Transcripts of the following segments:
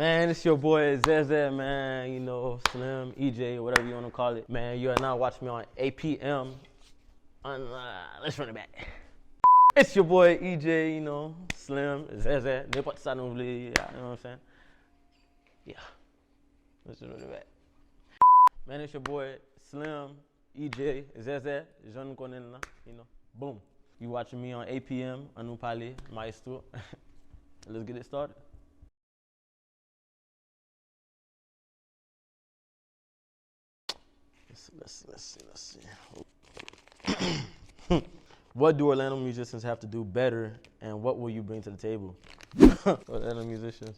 Man, it's your boy ZERZER, man, you know, Slim, EJ, whatever you want to call it. Man, you are now watching me on APM. Let's run it back. It's your boy EJ, you know, Slim, ZERZER, n'importe ça nous voulait, you know what I'm saying? Yeah, let's run it back. Man, it's your boy Slim, EJ, ZERZER, Jean Konen, you know, boom. You watching me on APM, Anu Pale, Maestro. Let's get it started. Let's see. What do Orlando musicians have to do better, and what will you bring to the table? Orlando musicians.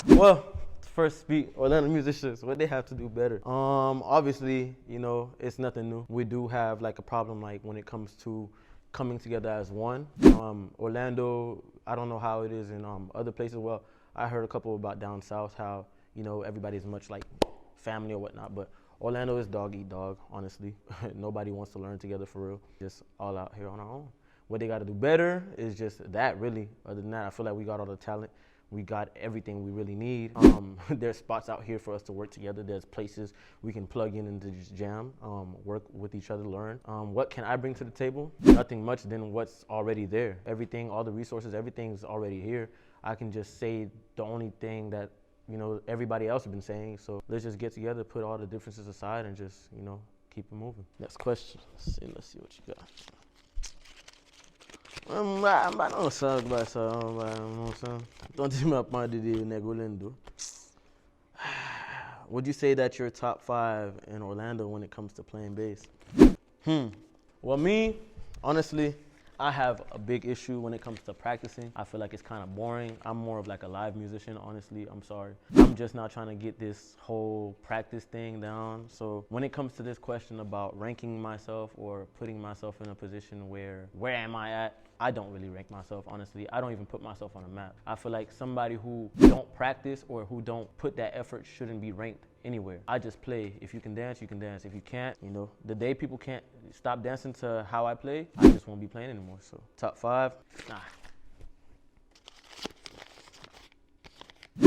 Well, first speak, Orlando musicians, what they have to do better. Obviously, you know, it's nothing new. We do have like a problem like when it comes to coming together as one. Orlando, I don't know how it is in other places. Well, I heard a couple about down south how, you know, everybody's much like family or whatnot, but Orlando is dog eat dog, honestly. Nobody wants to learn together for real. Just all out here on our own. What they got to do better is just that, really. Other than that, I feel like we got all the talent. We got everything we really need. There's spots out here for us to work together. There's places we can plug in and just jam, work with each other, learn. What can I bring to the table? Nothing much than what's already there. Everything, all the resources, everything's already here. I can just say the only thing that, you know, everybody else has been saying. So let's just get together, put all the differences aside, and just, you know, keep it moving. Next question. Let's see what you got. I don't talk about something. Don't tell me about the Negolendo. Would you say that you're top 5 in Orlando when it comes to playing bass? Well, me, honestly, I have a big issue when it comes to practicing. I feel like it's kind of boring. I'm more of like a live musician, honestly. I'm sorry. I'm just not trying to get this whole practice thing down. So when it comes to this question about ranking myself or putting myself in a position where am I at? I don't really rank myself, honestly. I don't even put myself on a map. I feel like somebody who don't practice or who don't put that effort shouldn't be ranked anywhere. I just play. If you can dance, you can dance. If you can't, you know, the day people can't stop dancing to how I play, I just won't be playing anymore. So top 5, nah.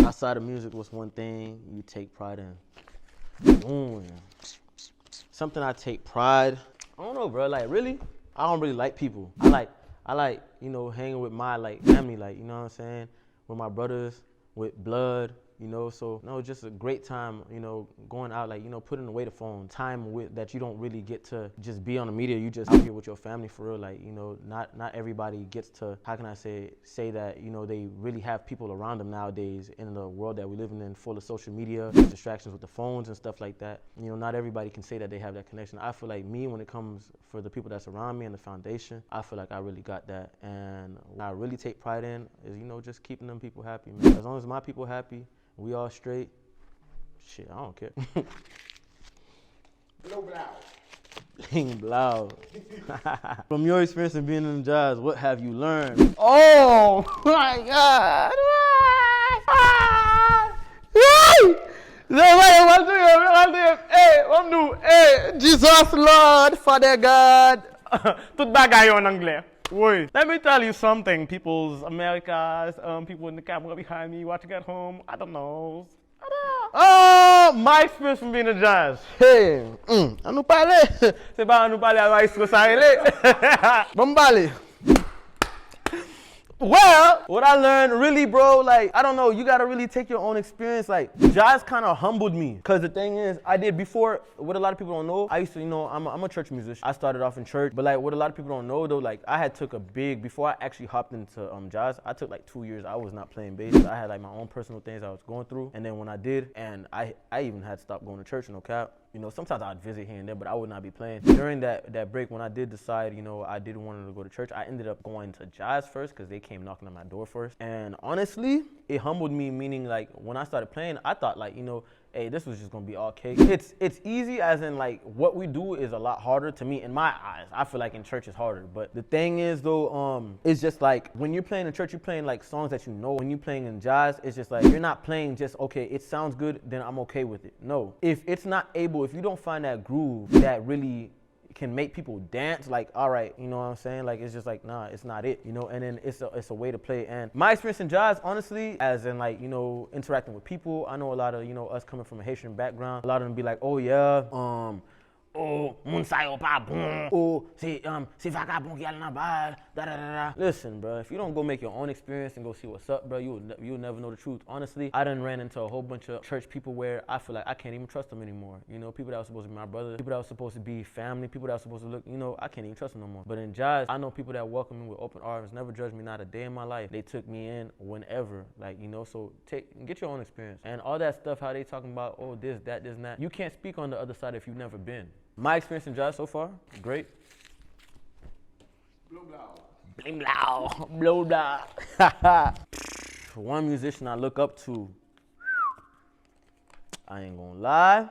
Outside of music, what's one thing you take pride in? Something I take pride. I don't know, bro. Like, really? I don't really like people. I like, you know, hanging with my like family, like, you know what I'm saying? With my brothers, with blood, you know, so no, just a great time, you know, going out, like, you know, putting away the phone, time with that you don't really get to just be on the media. You just out here with your family for real, like, you know, not everybody gets to, how can I say that, you know, they really have people around them nowadays in the world that we live in full of social media, distractions with the phones and stuff like that. You know, not everybody can say that they have that connection. I feel like me, when it comes for the people that's around me and the foundation, I feel like I really got that. And what I really take pride in is, you know, just keeping them people happy, man. As long as my people happy, we all straight, shit, I don't care. Blau. From your experience of being in the jazz, what have you learned? Oh my God! Hey, Jesus Lord, Father God. Tout bagay en anglais. Wait. Let me tell you something, peoples, Americas, people in the camera behind me watching at home. I don't know. Oh, my experience from being a jazz. Hey, Anu Pale. C'est pas Anu Pale à maestro ça Bombale. Well, what I learned really, bro, like, I don't know, you gotta really take your own experience. Like, jazz kind of humbled me. Cause the thing is, I did before, what a lot of people don't know, I used to, you know, I'm a church musician. I started off in church, but like what a lot of people don't know though, like I had took a big, before I actually hopped into jazz, I took like 2 years, I was not playing bass. I had like my own personal things I was going through. And then when I did, and I even had to stop going to church, no cap. You know, sometimes I'd visit here and there, but I would not be playing. During that break, when I did decide, you know, I didn't want to go to church, I ended up going to jazz first because they came knocking on my door first. And honestly, it humbled me, meaning like when I started playing, I thought like, you know, hey, this was just gonna be all cake. It's easy as in like what we do is a lot harder to me in my eyes. I feel like in church is harder. But the thing is though, it's just like when you're playing in church, you're playing like songs that you know. When you're playing in jazz, it's just like you're not playing just okay, it sounds good, then I'm okay with it. No. If it's not able, if you don't find that groove that really can make people dance, like, all right, you know what I'm saying? Like, it's just like, nah, it's not it, you know? And then it's a way to play. And my experience in jazz, honestly, as in like, you know, interacting with people, I know a lot of, you know, us coming from a Haitian background, a lot of them be like, oh yeah, oh, moun sa yo pa bon. Oh, c'est vagabond qui allait dans bal. Da da da da. Listen, bro, if you don't go make your own experience and go see what's up, bro, you'll never know the truth. Honestly, I done ran into a whole bunch of church people where I feel like I can't even trust them anymore. You know, people that were supposed to be my brothers, people that were supposed to be family, people that were supposed to look, you know, I can't even trust them no more. But in jazz, I know people that welcome me with open arms, never judged me not a day in my life. They took me in whenever, like, you know, so get your own experience. And all that stuff, how they talking about, oh, this, that, this, and that. You can't speak on the other side if you've never been. My experience in jazz so far, great. Blow blow. Blow blow. One musician I look up to, I ain't gonna lie,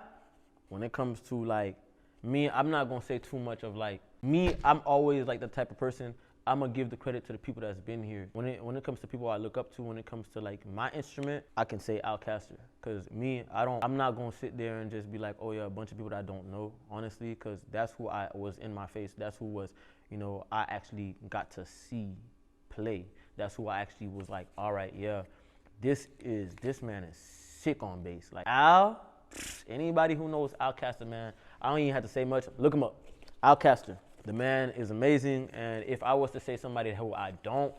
when it comes to like me, I'm not gonna say too much of like, me, I'm always like the type of person, I'm gonna give the credit to the people that's been here. When it comes to people I look up to, when it comes to like my instrument, I can say Alcaster. Cause me, I'm not gonna sit there and just be like, oh yeah, a bunch of people that I don't know, honestly, cause that's who I was in my face. That's who was, you know, I actually got to see play. That's who I actually was like, all right, yeah, this man is sick on bass. Like Al, anybody who knows Alcaster, man, I don't even have to say much. Look him up, Alcaster. The man is amazing, and if I was to say somebody who I don't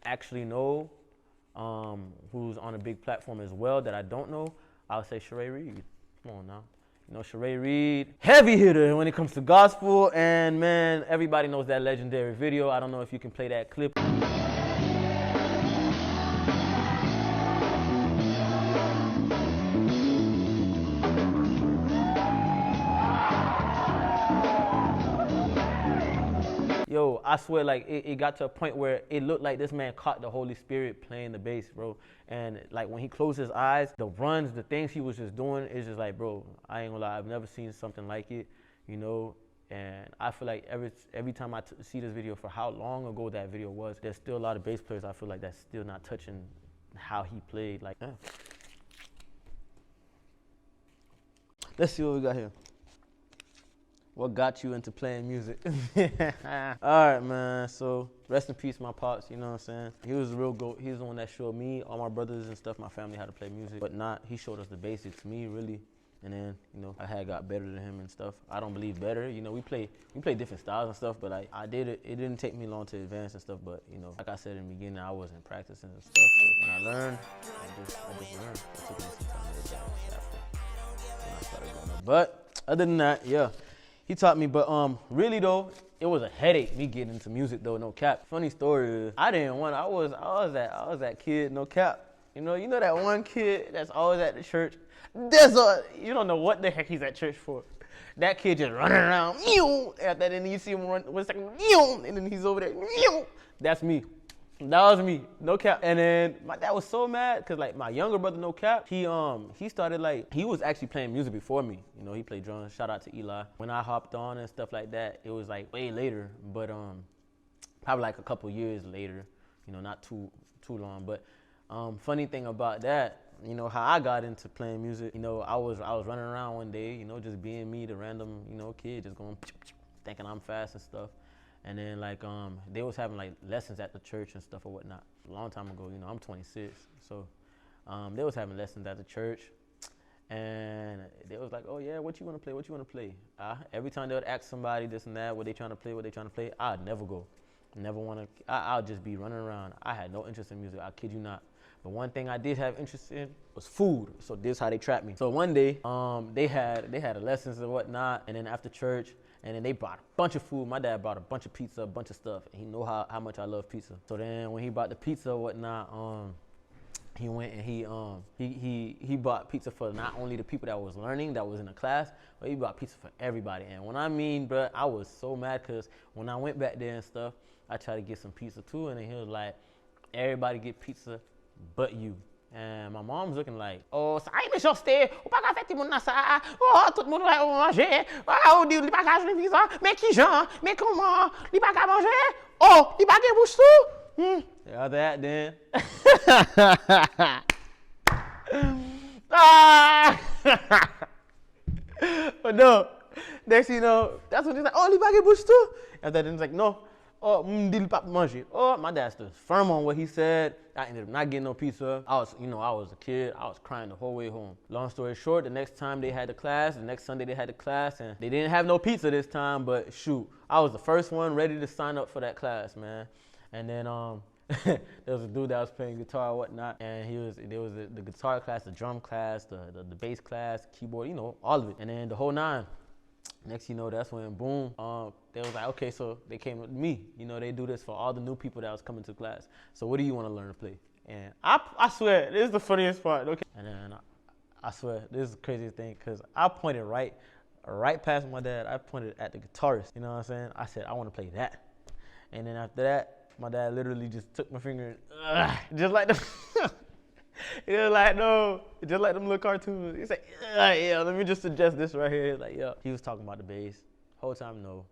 actually know, who's on a big platform as well that I don't know, I'll say Sheree Reed. Come on now. You know, Sheree Reed, heavy hitter when it comes to gospel, and man, everybody knows that legendary video. I don't know if you can play that clip. Yo, I swear, like, it got to a point where it looked like this man caught the Holy Spirit playing the bass, bro. And, like, when he closed his eyes, the runs, the things he was just doing, it's just like, bro, I ain't gonna lie, I've never seen something like it, you know? And I feel like every time I see this video, for how long ago that video was, there's still a lot of bass players I feel like that's still not touching how he played. Like, Let's see what we got here. What got you into playing music? All right, man. So rest in peace, my pops. You know what I'm saying? He was a real GOAT. He was the one that showed me, all my brothers and stuff, my family, how to play music. But he showed us the basics, me really. And then, you know, I had got better than him and stuff. I don't believe better. You know, we play different styles and stuff. But I did it. It didn't take me long to advance and stuff. But you know, like I said in the beginning, I wasn't practicing and stuff. So when I learned, I just learned. It took me some time to adapt after when I started going up. But other than that, yeah. He taught me, but really though, it was a headache me getting into music though, no cap. Funny story is, I was that kid, no cap. You know that one kid that's always at the church. You don't know what the heck he's at church for. That kid just running around, after that, and then you see him run 1 second, and then he's over there, that's me. That was me, no cap. And then my dad was so mad because like my younger brother, no cap, he started like, he was actually playing music before me. You know, he played drums. Shout out to Eli. When I hopped on and stuff like that, it was like way later, but probably like a couple years later. You know, not too long. But funny thing about that, you know, how I got into playing music. You know, I was running around one day, you know, just being me, the random, you know, kid, just going thinking I'm fast and stuff. And then like they was having like lessons at the church and stuff or whatnot. A long time ago, you know, I'm 26, so they was having lessons at the church, and they was like, oh yeah, what you wanna play? What you wanna play? Every time they would ask somebody this and that, what they trying to play, I'd never go, never wanna. I'll just be running around. I had no interest in music. I kid you not. But one thing I did have interest in was food. So this is how they trapped me. So one day, they had lessons and whatnot, and then after church. And then they brought a bunch of food. My dad brought a bunch of pizza, a bunch of stuff. And he know how much I love pizza. So then when he bought the pizza or whatnot, he went and he bought pizza for not only the people that was learning, that was in the class, but he bought pizza for everybody. And when I mean, bro, I was so mad because when I went back there and stuff, I tried to get some pizza too. And then he was like, everybody get pizza but you. And my mom's looking like, oh, ça y est, méchant, ou pas qu'à faire tout le monde dans ça, oh, tout le monde va manger, oh, il pas qu'à jouer pizza, mais qui genre, mais comment, il pas qu'à manger, oh, il pas qu'à bouche tout. Yeah, that then. But no, Next thing you know, that's when he's like, oh, les baguettes bouche too? And then he's like, no. Oh, m'dil pas manger. Oh, my dad stood firm on what he said. I ended up not getting no pizza. I was a kid. I was crying the whole way home. Long story short, the next time they had the class, the next Sunday they had the class, and they didn't have no pizza this time, but shoot, I was the first one ready to sign up for that class, man. And then, there was a dude that was playing guitar and whatnot, and there was the guitar class, the drum class, the bass class, keyboard, all of it. And then the whole nine. Next, that's when boom, they was like, okay, so they came with me. They do this for all the new people that was coming to class. So what do you want to learn to play? And I swear, this is the funniest part, okay? And then I swear, this is the craziest thing, because I pointed right past my dad. I pointed at the guitarist, you know what I'm saying? I said, I want to play that. And then after that, my dad literally just took my finger and, just like them. He was like, no, just like them little cartoons. He said, yeah, let me just suggest this right here. Like, yeah. He was talking about the bass. Whole time, no,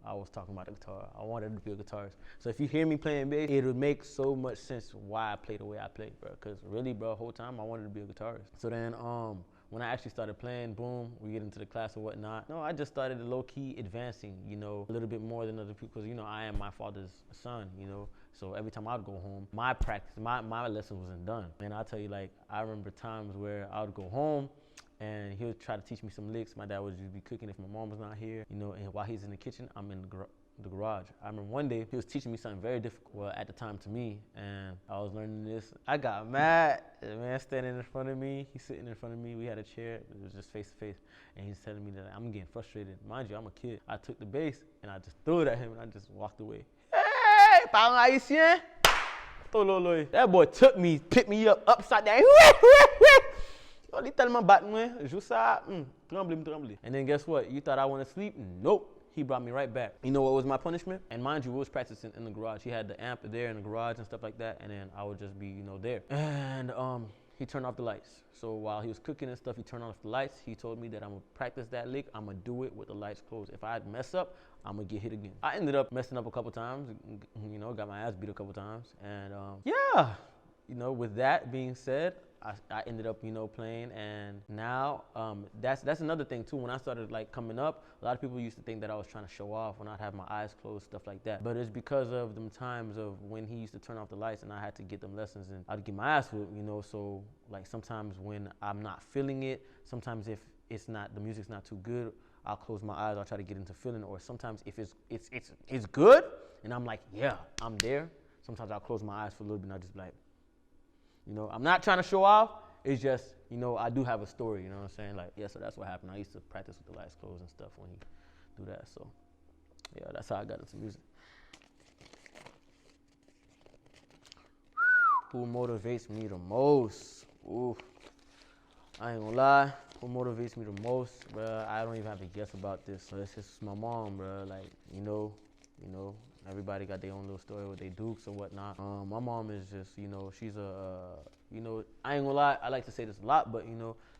I was talking about the guitar. I wanted to be a guitarist. So if you hear me playing bass, it would make so much sense why I play the way I play, bro. Because really, bro, whole time I wanted to be a guitarist. So then, when I actually started playing, boom, we get into the class or whatnot. No, I just started low-key advancing, a little bit more than other people, because, I am my father's son, So every time I'd go home, my practice, my lesson wasn't done. And I'll tell you, like, I remember times where I would go home and he would try to teach me some licks. My dad would just be cooking if my mom was not here, and while he's in the kitchen, I'm in the garage. I remember one day he was teaching me something very difficult, well, at the time to me, and I was learning this. I got mad. The man standing in front of me, he's sitting in front of me. We had a chair, it was just face to face, and he's telling me that I'm getting frustrated. Mind you, I'm a kid. I took the bass and I just threw it at him and I just walked away. Hey, parents haïtiens. That boy took me, picked me up upside down. Oh, he tellement bat moi, joue ça, tremble. And then guess what? You thought I went to sleep? Nope. He brought me right back. You know what was my punishment? And mind you, we was practicing in the garage. He had the amp there in the garage and stuff like that, and then I would just be, there. And he turned off the lights. So while he was cooking and stuff, he turned off the lights. He told me that I'm gonna practice that lick. I'm gonna do it with the lights closed. If I mess up, I'm gonna get hit again. I ended up messing up a couple times, got my ass beat a couple times. And yeah, with that being said, I ended up, playing, and now that's another thing too. When I started like coming up, a lot of people used to think that I was trying to show off when I'd have my eyes closed, stuff like that. But it's because of them times of when he used to turn off the lights and I had to get them lessons, and I'd get my ass whooped, So like sometimes when I'm not feeling it, sometimes if the music's not too good, I'll close my eyes. I'll try to get into feeling it. Or sometimes if it's good and I'm like, yeah, I'm there. Sometimes I'll close my eyes for a little bit and I'll just be like. I'm not trying to show off. It's just, I do have a story, you know what I'm saying? Like, yeah, so that's what happened. I used to practice with the lights closed and stuff when he do that. So, yeah, that's how I got into music. Who motivates me the most? Ooh, I ain't gonna lie. Who motivates me the most, bruh? I don't even have to guess about this. So it's just my mom, bruh. Like, everybody got their own little story with their dukes and whatnot. My mom is just, she's I ain't gonna lie, I like to say this a lot, but,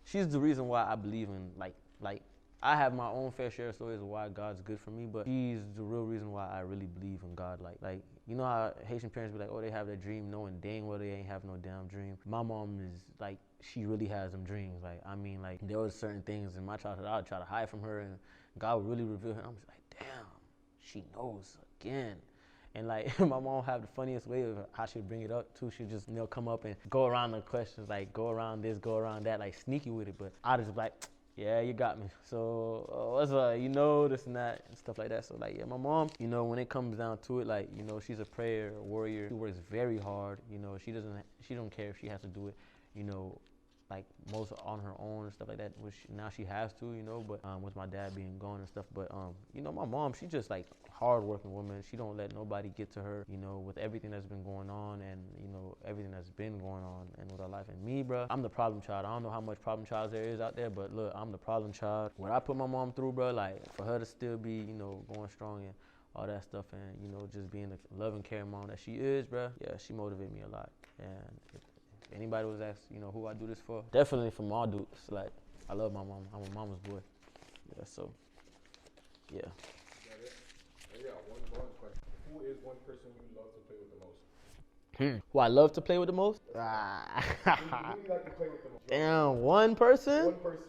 she's the reason why I believe in, like, I have my own fair share of stories of why God's good for me, but she's the real reason why I really believe in God. Like, how Haitian parents be like, oh, they have their dream, knowing dang well they ain't have no damn dream. My mom is, like, she really has them dreams. Like, there was certain things in my childhood I would try to hide from her, and God would really reveal her. I'm just like, damn, she knows again. And like my mom have the funniest way of how she'd bring it up too. She'd just come up and go around the questions, like go around this, go around that, like sneaky with it. But I just like, yeah, you got me. So what's this and that and stuff like that. So like, yeah, my mom, when it comes down to it, like, she's a prayer warrior. She works very hard. She don't care if she has to do it, like most on her own and stuff like that, which now she has to, but with my dad being gone and stuff. But my mom, she just like hard-working woman. She don't let nobody get to her, with everything that's been going on and everything that's been going on and with her life. And me, bro, I'm the problem child. I don't know how much problem child there is out there, but look, I'm the problem child. What I put my mom through, bro, like for her to still be, going strong and all that stuff, and just being the loving, caring mom that she is, bro. Yeah, she motivated me a lot. And if anybody was asking, who I do this for, definitely from all dudes. Like, I love my mom. I'm a mama's boy. Yeah, so, yeah. Yeah, one question. Who is one person you love to play with the most? Who I love to play with the most? Who do you like to play with the most? Damn, one person? One person.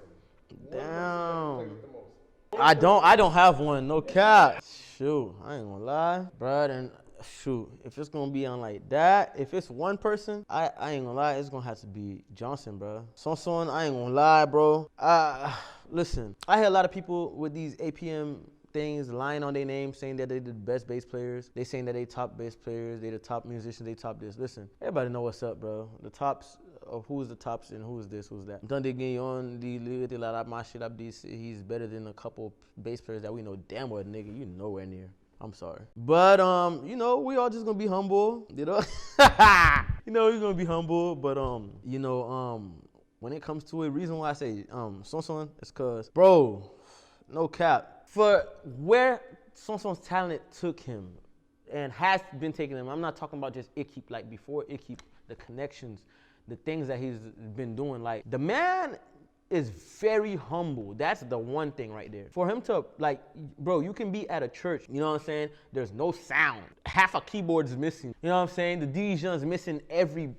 Damn. One person you like to play with the most. I don't have one. No cap. Shoot, I ain't gonna lie, bruh. And shoot, if it's gonna be on like that, if it's one person, I ain't gonna lie, it's gonna have to be Johnson, bruh. Son, I ain't gonna lie, bro. Listen, I hear a lot of people with these APM things lying on their name, saying that they the best bass players. They saying that they top bass players, they the top musicians, they top this. Listen, everybody know what's up, bro. The tops of who's the tops and who's this, who's that. Done getting on the la my shit up these. He's better than a couple bass players that we know damn well, nigga. You nowhere near. I'm sorry. But you know, we all just gonna be humble, you know? You know, we're gonna be humble, but you know, when it comes to it, reason why I say Son is cause, bro, no cap. For where Son's talent took him and has been taking him, I'm not talking about just Ikip, like before Ikip, the connections, the things that he's been doing. Like, the man is very humble. That's the one thing right there. For him to, like, bro, you can be at a church, you know what I'm saying? There's no sound. Half a keyboard is missing. You know what I'm saying? The DJ's missing every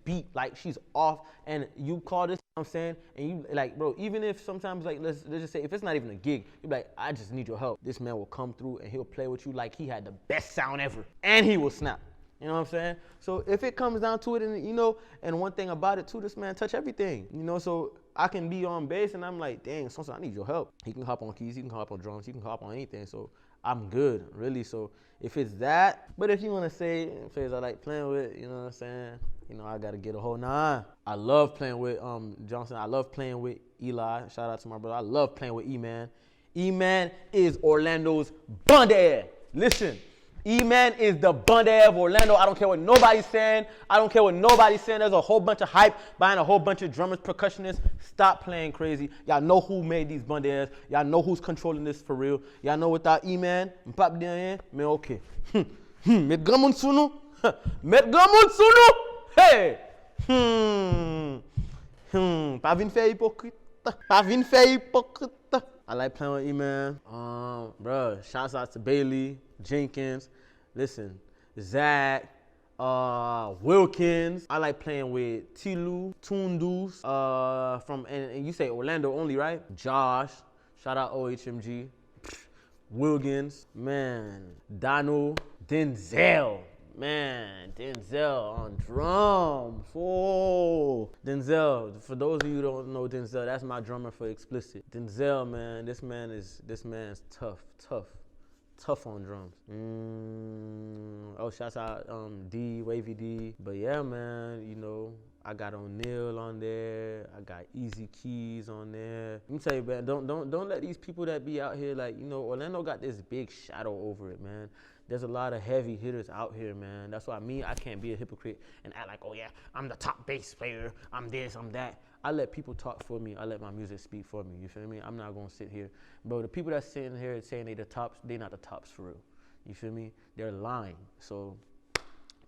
beat. Like, she's off, and you call this, you know what I'm saying? And you, like, bro, even if sometimes, like, let's just say, if it's not even a gig, you're like, I just need your help. This man will come through, and he'll play with you like he had the best sound ever. And he will snap. You know what I'm saying? So if it comes down to it, and you know, and one thing about it too, this man touch everything. You know, so I can be on bass and I'm like, dang, Son, I need your help. He can hop on keys, he can hop on drums, he can hop on anything. So I'm good, really. So if it's that, but if you want to say players I like playing with, you know what I'm saying? You know, I gotta get a whole nine. I love playing with Johnson. I love playing with Eli. Shout out to my brother. I love playing with E-Man. E-Man is Orlando's Bunde. Listen. E-Man is the Bunde of Orlando. I don't care what nobody's saying. There's a whole bunch of hype behind a whole bunch of drummers, percussionists. Stop playing crazy. Y'all know who made these Bundes. Y'all know who's controlling this for real. Y'all know without E-Man, mpap diyan, mais okay. Met gamun sunu. Met gamun sunu. Hey. Pa vin fè hypocrite. I like playing with E-Man. Bruh, shouts out to Bailey, Jenkins, listen, Zach, Wilkins. I like playing with Tilu, Tundus, and you say Orlando only, right? Josh, shout out OHMG, Wilkins, man, Dano, Denzel. Man, Denzel on drums. Oh, Denzel. For those of you who don't know Denzel, that's my drummer for Explicit. Denzel, man, this man's tough on drums. Oh, shouts out D, Wavy D. But yeah, man, you know, I got O'Neal on there. I got Easy Keys on there. Let me tell you, man, don't let these people that be out here, like, you know, Orlando got this big shadow over it, man. There's a lot of heavy hitters out here, man. That's why I can't be a hypocrite and act like, oh yeah, I'm the top bass player. I'm this, I'm that. I let people talk for me. I let my music speak for me. You feel me? I'm not gonna sit here. Bro, the people that's sitting here saying they the tops, they not the tops for real. You feel me? They're lying. So,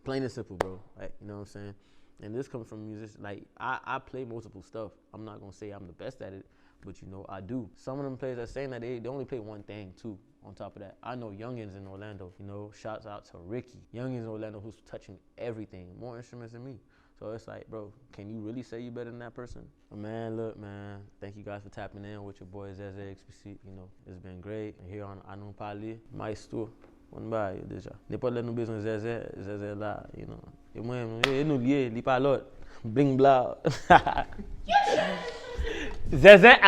plain and simple, bro. Like, you know what I'm saying? And this comes from musicians. Like, I play multiple stuff. I'm not gonna say I'm the best at it, but you know, I do. Some of them players are saying that they only play one thing too. On top of that, I know youngins in Orlando, you know, shouts out to Ricky. Youngins in Orlando who's touching everything, more instruments than me. So it's like, bro, can you really say you better than that person? But man, look, man, thank you guys for tapping in with your boy ZERZER Explicit. You know, it's been great. And here on Anon Pali, Maestro, on ba yo deja. Ne pot le nou bezon ZERZER la, you know. E mwen, nou liye, li pa lot. Bling blah. ZERZER